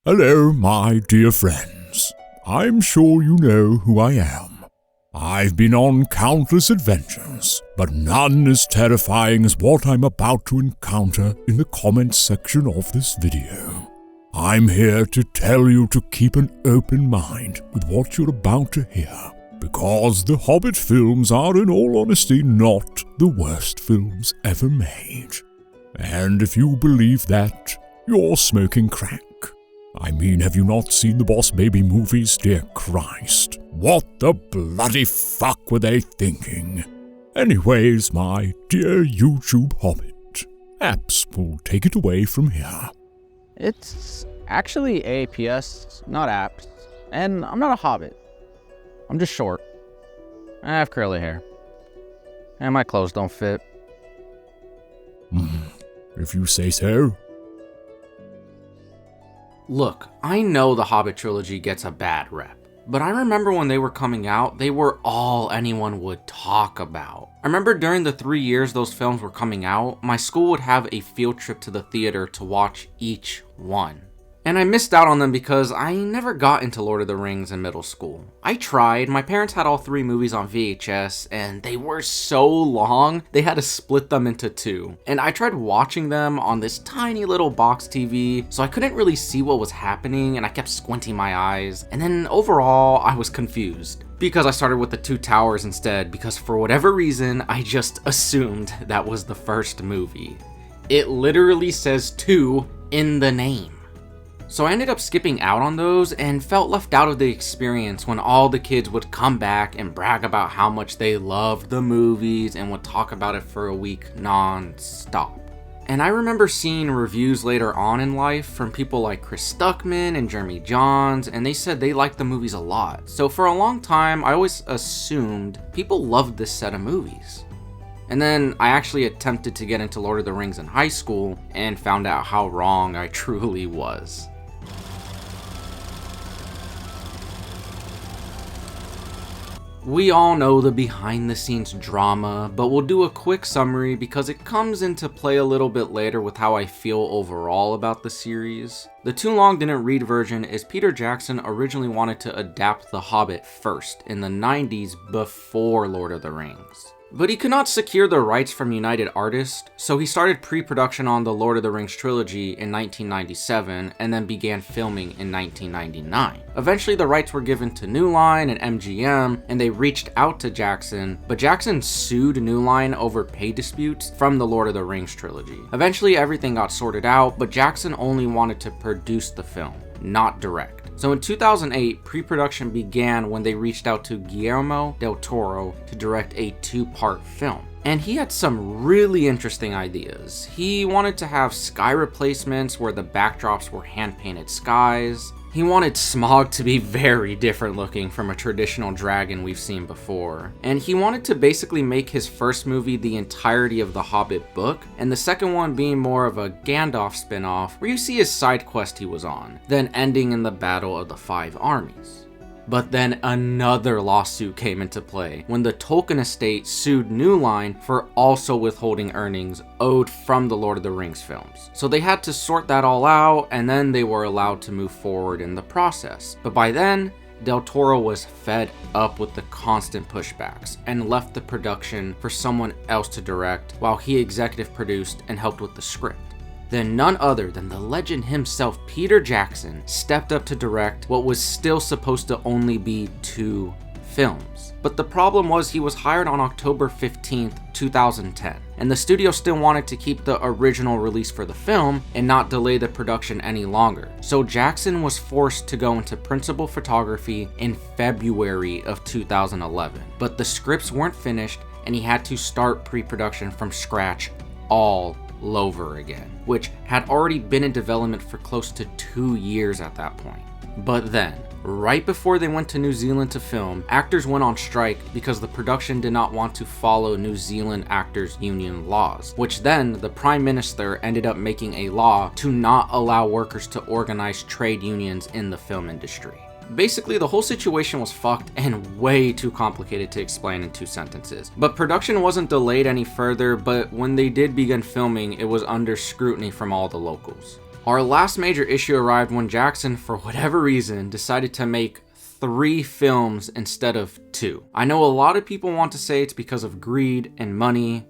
Hello, my dear friends. I'm sure you know who I am. I've been on countless adventures, but none as terrifying as what I'm about to encounter in the comments section of this video. I'm here to tell you to keep an open mind with what you're about to hear, because the Hobbit films are in all honesty not the worst films ever made. And if you believe that, you're smoking crack. I mean, have you not seen the Boss Baby movies? Dear Christ. What the bloody fuck were they thinking? Anyways, my dear YouTube Hobbit, Apps will take it away from here. It's actually AAPS, not Apps. And I'm not a Hobbit. I'm just short. I have curly hair. And my clothes don't fit. If you say so. Look, I know the Hobbit trilogy gets a bad rep, but I remember when they were coming out, they were all anyone would talk about. I remember during the 3 years those films were coming out, my school would have a field trip to the theater to watch each one. And I missed out on them because I never got into Lord of the Rings in middle school. I tried, my parents had all 3 movies on VHS, and they were so long, they had to split them into 2. And I tried watching them on this tiny little box TV, so I couldn't really see what was happening, and I kept squinting my eyes. And then overall, I was confused. Because I started with the Two Towers instead, because for whatever reason, I just assumed that was the first movie. It literally says 2 in the name. So I ended up skipping out on those and felt left out of the experience when all the kids would come back and brag about how much they loved the movies and would talk about it for a week non-stop. And I remember seeing reviews later on in life from people like Chris Stuckman and Jeremy Johns, and they said they liked the movies a lot. So for a long time, I always assumed people loved this set of movies. And then I actually attempted to get into Lord of the Rings in high school and found out how wrong I truly was. We all know the behind the scenes drama, but we'll do a quick summary because it comes into play a little bit later with how I feel overall about the series. The too long didn't read version is Peter Jackson originally wanted to adapt The Hobbit first in the 90s before Lord of the Rings. But he could not secure the rights from United Artists, so he started pre-production on the Lord of the Rings trilogy in 1997 and then began filming in 1999. Eventually the rights were given to New Line and MGM, and they reached out to Jackson, but Jackson sued New Line over pay disputes from the Lord of the Rings trilogy. Eventually everything got sorted out, but Jackson only wanted to produce the film, not direct. So in 2008, pre-production began when they reached out to Guillermo del Toro to direct a 2-part film. And he had some really interesting ideas. He wanted to have sky replacements where the backdrops were hand-painted skies. He wanted Smaug to be very different looking from a traditional dragon we've seen before. And he wanted to basically make his first movie the entirety of the Hobbit book, and the second one being more of a Gandalf spin-off where you see his side quest he was on, then ending in the Battle of the 5 Armies. But then another lawsuit came into play when the Tolkien estate sued New Line for also withholding earnings owed from the Lord of the Rings films. So they had to sort that all out, and then they were allowed to move forward in the process. But by then, Del Toro was fed up with the constant pushbacks and left the production for someone else to direct while he executive produced and helped with the script. Then none other than the legend himself, Peter Jackson, stepped up to direct what was still supposed to only be 2 films. But the problem was he was hired on October 15th, 2010, and the studio still wanted to keep the original release for the film and not delay the production any longer. So Jackson was forced to go into principal photography in February of 2011. But the scripts weren't finished and he had to start pre-production from scratch all over again, which had already been in development for close to 2 years at that point. But then, right before they went to New Zealand to film, actors went on strike because the production did not want to follow New Zealand Actors Union laws, which then the Prime Minister ended up making a law to not allow workers to organize trade unions in the film industry. Basically, the whole situation was fucked and way too complicated to explain in 2 sentences. But production wasn't delayed any further, but when they did begin filming, it was under scrutiny from all the locals. Our last major issue arrived when Jackson, for whatever reason, decided to make 3 films instead of 2. I know a lot of people want to say it's because of greed and money,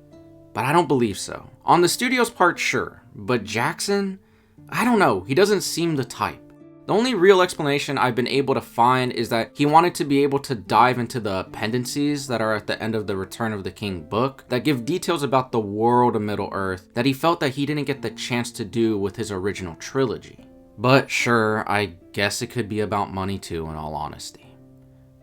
but I don't believe so. On the studio's part, sure, but Jackson? I don't know, he doesn't seem the type. The only real explanation I've been able to find is that he wanted to be able to dive into the appendices that are at the end of the Return of the King book that give details about the world of Middle-earth that he felt that he didn't get the chance to do with his original trilogy. But sure, I guess it could be about money too, in all honesty.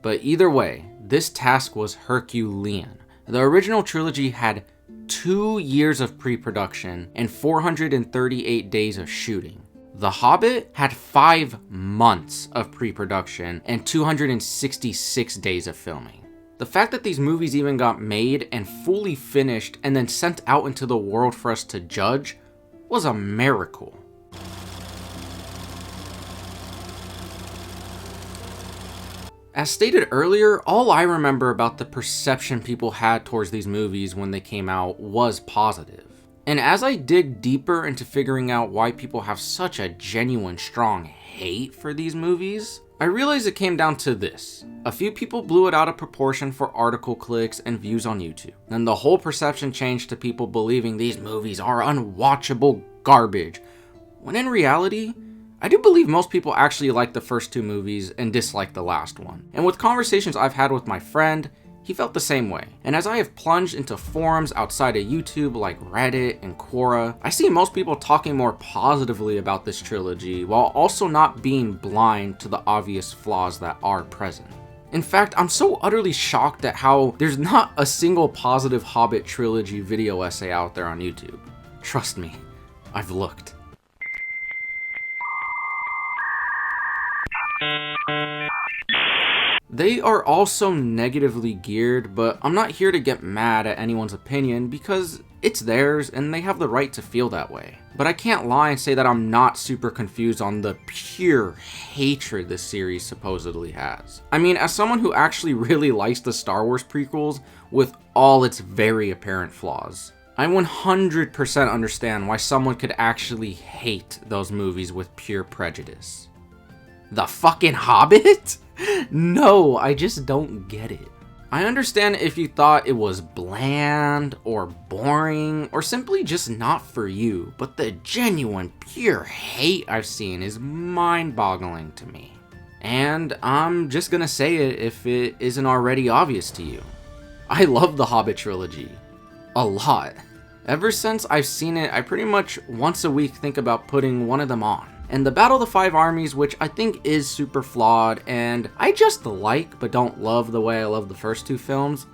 But either way, this task was Herculean. The original trilogy had 2 years of pre-production and 438 days of shooting. The Hobbit had 5 months of pre-production and 266 days of filming. The fact that these movies even got made and fully finished and then sent out into the world for us to judge was a miracle. As stated earlier, all I remember about the perception people had towards these movies when they came out was positive. And as I dig deeper into figuring out why people have such a genuine, strong hate for these movies, I realized it came down to this. A few people blew it out of proportion for article clicks and views on YouTube. Then the whole perception changed to people believing these movies are unwatchable garbage, when in reality, I do believe most people actually like the first 2 movies and dislike the last one. And with conversations I've had with my friend, he felt the same way. And as I have plunged into forums outside of YouTube like Reddit and Quora, I see most people talking more positively about this trilogy while also not being blind to the obvious flaws that are present. In fact, I'm so utterly shocked at how there's not a single positive Hobbit trilogy video essay out there on YouTube. Trust me, I've looked. They are also negatively geared, but I'm not here to get mad at anyone's opinion because it's theirs and they have the right to feel that way. But I can't lie and say that I'm not super confused on the pure hatred this series supposedly has. I mean, as someone who actually really likes the Star Wars prequels with all its very apparent flaws, I 100% understand why someone could actually hate those movies with pure prejudice. The fucking Hobbit? No, I just don't get it. I understand if you thought it was bland or boring or simply just not for you, but the genuine, pure hate I've seen is mind-boggling to me. And I'm just gonna say it if it isn't already obvious to you. I love the Hobbit trilogy. A lot. Ever since I've seen it, I pretty much once a week think about putting one of them on. And the Battle of the Five Armies, which I think is super flawed and I just like but don't love the way I love the first 2 films,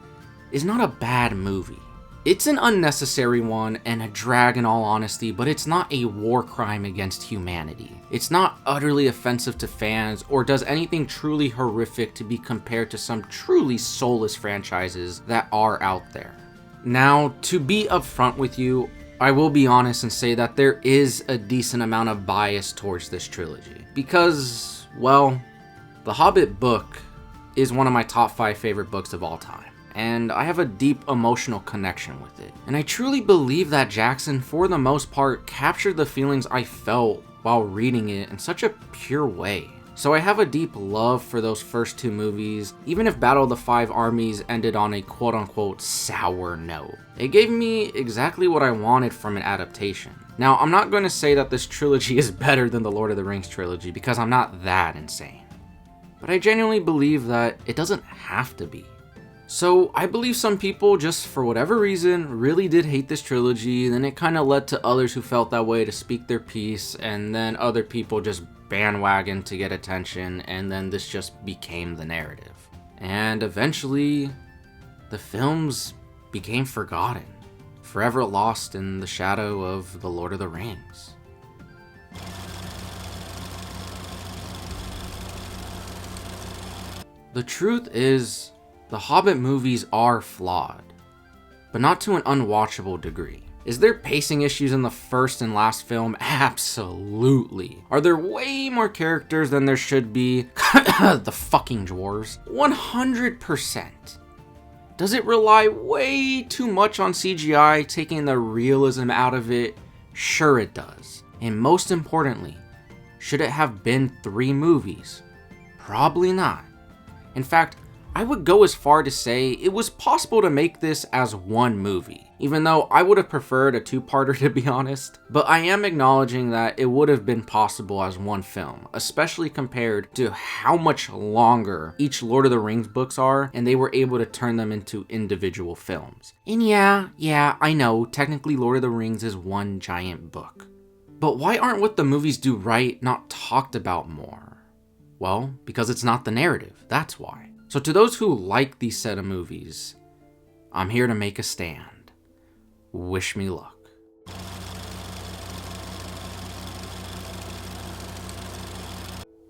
is not a bad movie. It's an unnecessary one and a drag in all honesty, but it's not a war crime against humanity. It's not utterly offensive to fans or does anything truly horrific to be compared to some truly soulless franchises that are out there. Now, to be upfront with you, I will be honest and say that there is a decent amount of bias towards this trilogy. Because, well, the Hobbit book is one of my top 5 favorite books of all time. And I have a deep emotional connection with it. And I truly believe that Jackson, for the most part, captured the feelings I felt while reading it in such a pure way. So I have a deep love for those first 2 movies, even if Battle of the Five Armies ended on a quote-unquote sour note. It gave me exactly what I wanted from an adaptation. Now, I'm not going to say that this trilogy is better than the Lord of the Rings trilogy, because I'm not that insane. But I genuinely believe that it doesn't have to be. So I believe some people, just for whatever reason, really did hate this trilogy, then it kind of led to others who felt that way to speak their piece, and then other people just bandwagon to get attention, and then this just became the narrative. And eventually, the films became forgotten, forever lost in the shadow of The Lord of the Rings. The truth is, the Hobbit movies are flawed, but not to an unwatchable degree. Is there pacing issues in the first and last film? Absolutely. Are there way more characters than there should be? The fucking dwarves. 100%. Does it rely way too much on CGI, taking the realism out of it? Sure it does. And most importantly, should it have been 3 movies? Probably not. In fact, I would go as far to say it was possible to make this as 1 movie, even though I would have preferred a 2-parter to be honest. But I am acknowledging that it would have been possible as 1 film, especially compared to how much longer each Lord of the Rings books are, and they were able to turn them into individual films. And yeah, I know, technically Lord of the Rings is 1 giant book. But why aren't what the movies do right not talked about more? Well, because it's not the narrative, that's why. So to those who like these set of movies, I'm here to make a stand. Wish me luck.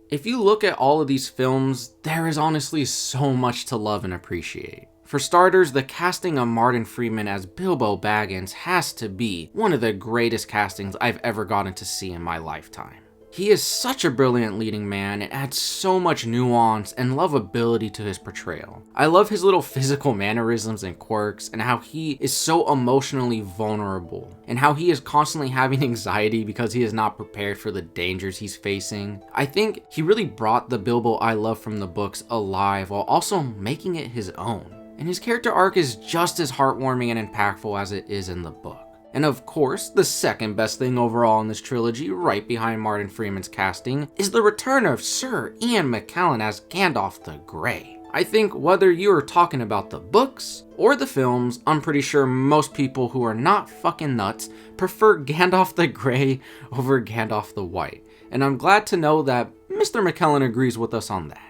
If you look at all of these films, there is honestly so much to love and appreciate. For starters, the casting of Martin Freeman as Bilbo Baggins has to be one of the greatest castings I've ever gotten to see in my lifetime. He is such a brilliant leading man and adds so much nuance and lovability to his portrayal. I love his little physical mannerisms and quirks, and how he is so emotionally vulnerable, and how he is constantly having anxiety because he is not prepared for the dangers he's facing. I think he really brought the Bilbo I love from the books alive while also making it his own. And his character arc is just as heartwarming and impactful as it is in the book. And of course, the second best thing overall in this trilogy, right behind Martin Freeman's casting, is the return of Sir Ian McKellen as Gandalf the Grey. I think whether you are talking about the books or the films, I'm pretty sure most people who are not fucking nuts prefer Gandalf the Grey over Gandalf the White. And I'm glad to know that Mr. McKellen agrees with us on that.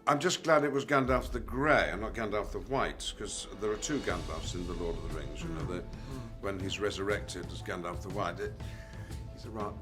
I'm just glad it was Gandalf the Grey and not Gandalf the White, because there are 2 Gandalfs in The Lord of the Rings, you know, that when he's resurrected as Gandalf the White, he's a rather...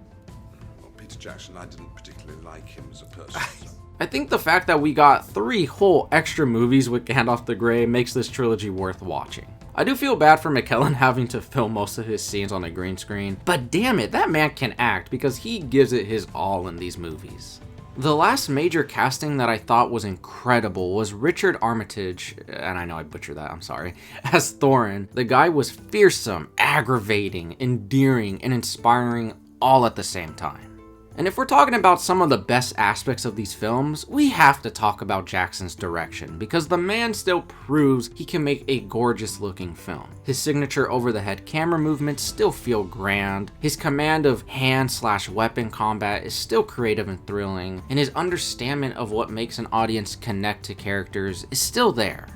Well, Peter Jackson, I didn't particularly like him as a person. So. I think the fact that we got 3 whole extra movies with Gandalf the Grey makes this trilogy worth watching. I do feel bad for McKellen having to film most of his scenes on a green screen, but damn it, that man can act because he gives it his all in these movies. The last major casting that I thought was incredible was Richard Armitage, and I know I butchered that, I'm sorry, as Thorin. The guy was fearsome, aggravating, endearing, and inspiring all at the same time. And if we're talking about some of the best aspects of these films, we have to talk about Jackson's direction, because the man still proves he can make a gorgeous looking film. His signature over-the-head camera movements still feel grand, his command of hand/weapon combat is still creative and thrilling, and his understanding of what makes an audience connect to characters is still there.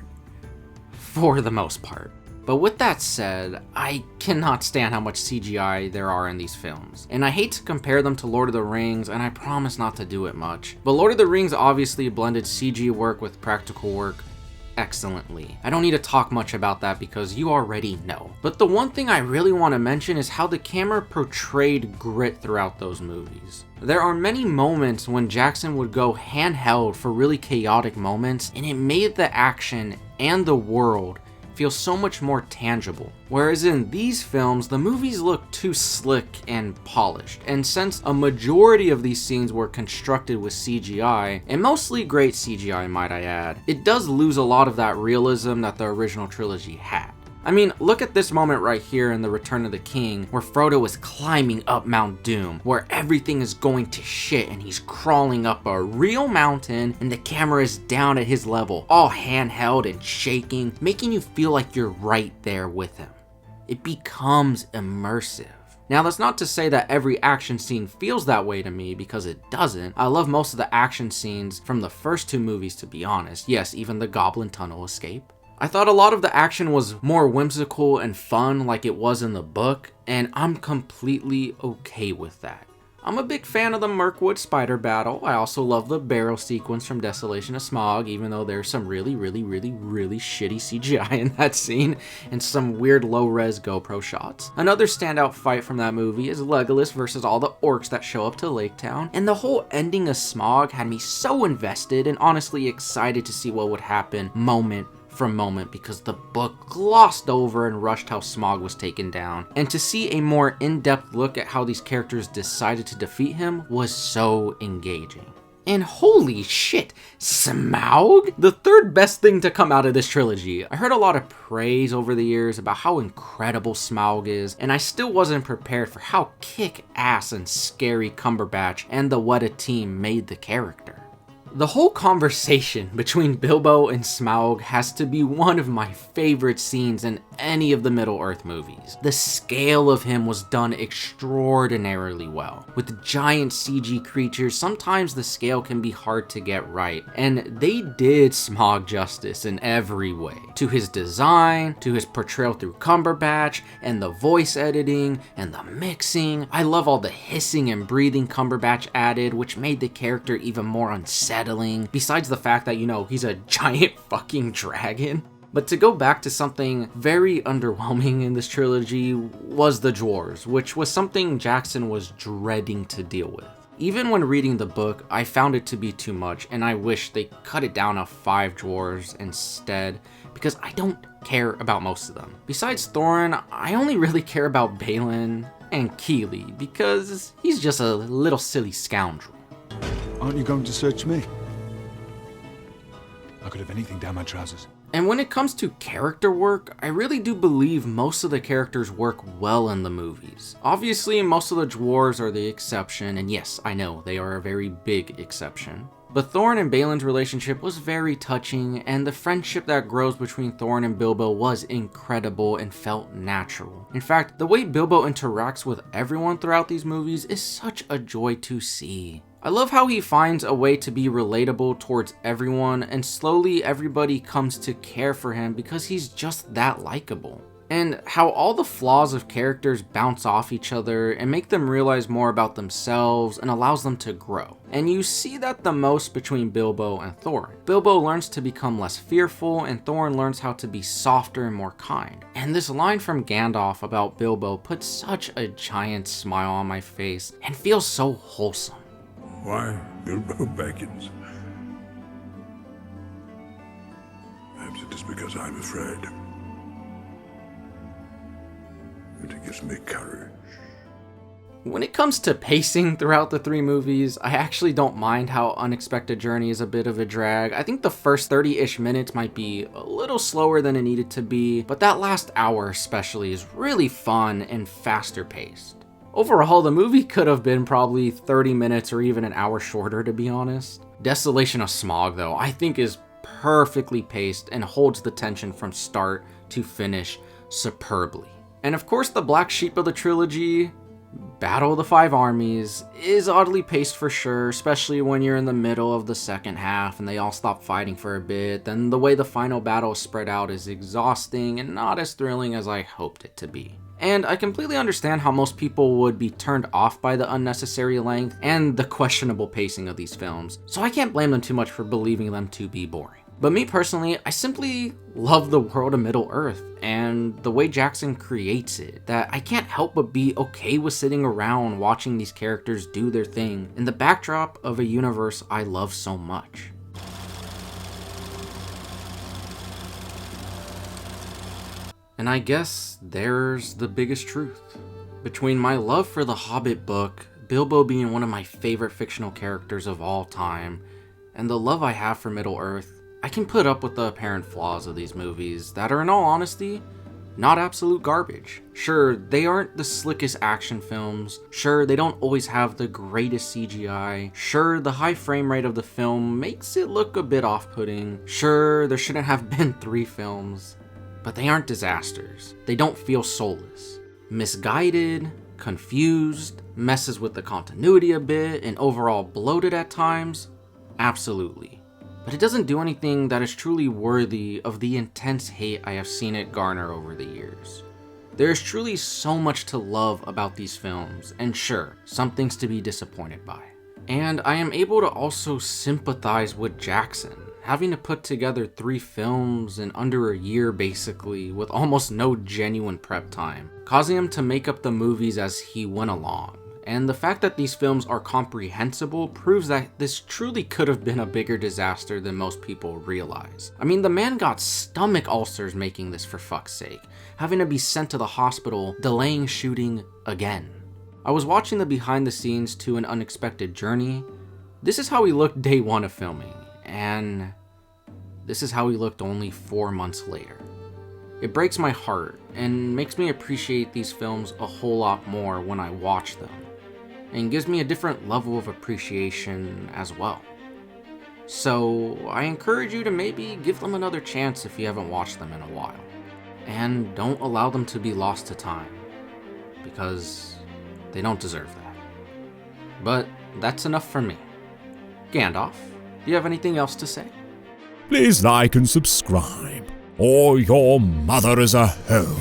For the most part. But with that said, I cannot stand how much CGI there are in these films. And I hate to compare them to Lord of the Rings, and I promise not to do it much. But Lord of the Rings obviously blended CG work with practical work excellently. I don't need to talk much about that because you already know. But the one thing I really want to mention is how the camera portrayed grit throughout those movies. There are many moments when Jackson would go handheld for really chaotic moments, and it made the action and the world feel so much more tangible. Whereas in these films, the movies look too slick and polished. And since a majority of these scenes were constructed with CGI, and mostly great CGI might I add, it does lose a lot of that realism that the original trilogy had. I mean, look at this moment right here in The Return of the King, where Frodo is climbing up Mount Doom, where everything is going to shit and he's crawling up a real mountain and the camera is down at his level, all handheld and shaking, making you feel like you're right there with him. It becomes immersive. Now, that's not to say that every action scene feels that way to me, because it doesn't. I love most of the action scenes from the first 2 movies, to be honest. Yes, even the Goblin Tunnel escape. I thought a lot of the action was more whimsical and fun like it was in the book, and I'm completely okay with that. I'm a big fan of the Mirkwood spider battle. I also love the barrel sequence from Desolation of Smaug, even though there's some really shitty CGI in that scene, and some weird low-res GoPro shots. Another standout fight from that movie is Legolas versus all the orcs that show up to Lake Town, and the whole ending of Smaug had me so invested and honestly excited to see what would happen moment from moment, because the book glossed over and rushed how Smaug was taken down, and to see a more in-depth look at how these characters decided to defeat him was so engaging. And holy shit, Smaug? The third best thing to come out of this trilogy. I heard a lot of praise over the years about how incredible Smaug is, and I still wasn't prepared for how kick-ass and scary Cumberbatch and the Weta team made the character. The whole conversation between Bilbo and Smaug has to be one of my favorite scenes in any of the Middle-earth movies. The scale of him was done extraordinarily well. With giant CG creatures, sometimes the scale can be hard to get right, and they did Smaug justice in every way. To his design, to his portrayal through Cumberbatch, and the voice editing, and the mixing. I love all the hissing and breathing Cumberbatch added, which made the character even more unsettling. Besides the fact that, he's a giant fucking dragon. But to go back to something very underwhelming in this trilogy was the dwarves, which was something Jackson was dreading to deal with. Even when reading the book, I found it to be too much, and I wish they cut it down to 5 dwarves instead, because I don't care about most of them. Besides Thorin, I only really care about Balin and Keeley, because he's just a little silly scoundrel. Aren't you going to search me? I could have anything down my trousers. And when it comes to character work, I really do believe most of the characters work well in the movies. Obviously, most of the dwarves are the exception, and yes, I know, they are a very big exception. But Thorin and Balin's relationship was very touching, and the friendship that grows between Thorin and Bilbo was incredible and felt natural. In fact, the way Bilbo interacts with everyone throughout these movies is such a joy to see. I love how he finds a way to be relatable towards everyone, and slowly everybody comes to care for him because he's just that likable. And how all the flaws of characters bounce off each other and make them realize more about themselves and allows them to grow. And you see that the most between Bilbo and Thorin. Bilbo learns to become less fearful, and Thorin learns how to be softer and more kind. And this line from Gandalf about Bilbo puts such a giant smile on my face and feels so wholesome. Why Bilbo beckons? Perhaps it is because I'm afraid. But it gives me courage. When it comes to pacing throughout the 3 movies, I actually don't mind how Unexpected Journey is a bit of a drag. I think the first 30-ish minutes might be a little slower than it needed to be, but that last hour especially is really fun and faster paced. Overall, the movie could have been probably 30 minutes or even an hour shorter, to be honest. Desolation of Smaug, though, I think is perfectly paced and holds the tension from start to finish superbly. And of course, the black sheep of the trilogy, Battle of the Five Armies, is oddly paced for sure, especially when you're in the middle of the second half and they all stop fighting for a bit. Then the way the final battle is spread out is exhausting and not as thrilling as I hoped it to be. And I completely understand how most people would be turned off by the unnecessary length and the questionable pacing of these films, so I can't blame them too much for believing them to be boring. But me personally, I simply love the world of Middle-earth and the way Jackson creates it, that I can't help but be okay with sitting around watching these characters do their thing in the backdrop of a universe I love so much. And I guess there's the biggest truth. Between my love for the Hobbit book, Bilbo being one of my favorite fictional characters of all time, and the love I have for Middle-earth, I can put up with the apparent flaws of these movies that are, in all honesty, not absolute garbage. Sure, they aren't the slickest action films. Sure, they don't always have the greatest CGI. Sure, the high frame rate of the film makes it look a bit off-putting. Sure, there shouldn't have been 3 films. But they aren't disasters. They don't feel soulless. Misguided, confused, messes with the continuity a bit, and overall bloated at times? Absolutely. But it doesn't do anything that is truly worthy of the intense hate I have seen it garner over the years. There is truly so much to love about these films, and sure, some things to be disappointed by. And I am able to also sympathize with Jackson, having to put together 3 films in under a year basically, with almost no genuine prep time, causing him to make up the movies as he went along. And the fact that these films are comprehensible proves that this truly could have been a bigger disaster than most people realize. I mean, the man got stomach ulcers making this, for fuck's sake, having to be sent to the hospital, delaying shooting again. I was watching the behind the scenes to An Unexpected Journey, This is how he looked day one of filming, and this is how he looked only 4 months later. It breaks my heart and makes me appreciate these films a whole lot more when I watch them, and gives me a different level of appreciation as well. So I encourage you to maybe give them another chance if you haven't watched them in a while. And don't allow them to be lost to time, because they don't deserve that. But that's enough for me. Gandalf, do you have anything else to say? Please like and subscribe, or your mother is a hoe.